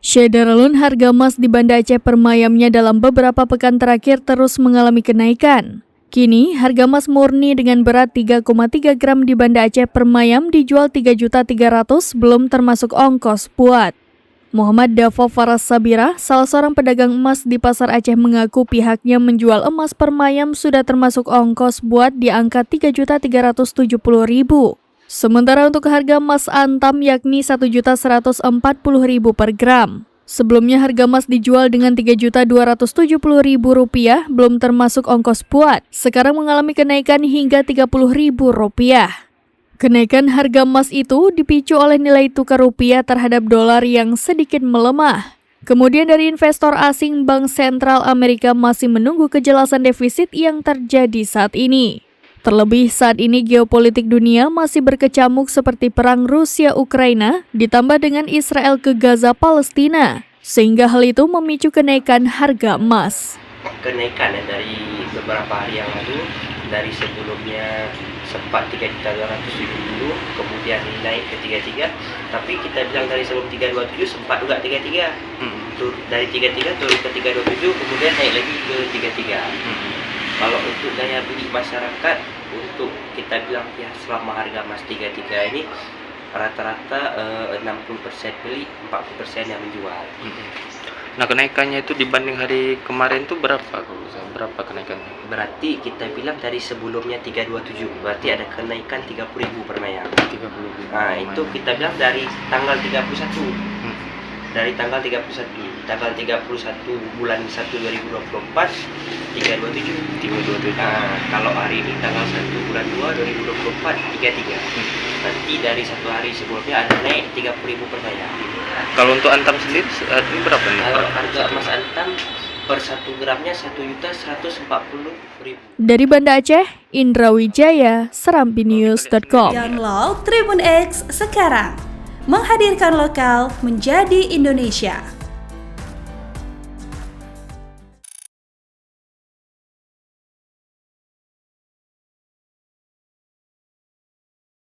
Syederalun, harga emas di Banda Aceh Permayamnya dalam beberapa pekan terakhir terus mengalami kenaikan. Kini, harga emas murni dengan berat 3,3 gram di Banda Aceh Permayam dijual 3.300.000 belum termasuk ongkos buat. Muhammad Davo Faras Sabira, salah seorang pedagang emas di Pasar Aceh, mengaku pihaknya menjual emas Permayam sudah termasuk ongkos buat di angka 3.370.000. Sementara untuk harga emas antam yakni 1.140.000 per gram. Sebelumnya harga emas dijual dengan Rp3.270.000 belum termasuk ongkos buat. Sekarang mengalami kenaikan hingga Rp30.000. Kenaikan harga emas itu dipicu oleh nilai tukar rupiah terhadap dolar yang sedikit melemah. Kemudian dari investor asing, Bank Sentral Amerika masih menunggu kejelasan defisit yang terjadi saat ini. Terlebih saat ini geopolitik dunia masih berkecamuk seperti perang Rusia-Ukraina ditambah dengan Israel ke Gaza Palestina, sehingga hal itu memicu kenaikan harga emas. Kenaikan dari beberapa hari yang lalu, dari sebelumnya sempat 3.270, kemudian naik ke 33, tapi kita bilang dari sebelum 327 sempat juga 33. Dari 33 turun ke 327, kemudian naik lagi ke 33. Kalau untuk daya beli masyarakat, untuk kita bilang ya selama harga emas 33 ini rata-rata 60% beli, 40% yang menjual. Nah, kenaikannya itu dibanding hari kemarin tuh berapa? Berapa kenaikannya? Berarti kita bilang dari sebelumnya 327, berarti ada kenaikan 30.000 per mayam. 30.000. Nah, itu kita bilang dari tanggal 31. Dari tanggal 31 bulan 1 2024 327. Nah, kalau hari ini tanggal 1 bulan 2 2024 33. Berarti dari satu hari sebelumnya ada naik 30.000 per mayam. Kalau untuk antam sendiri ini berapa nih? Kalau harga emas antam per 1 gramnya 1.140.000. Dari Banda Aceh, Indra Wijaya, serampinews.com. Download Tribun X sekarang. Menghadirkan lokal menjadi Indonesia.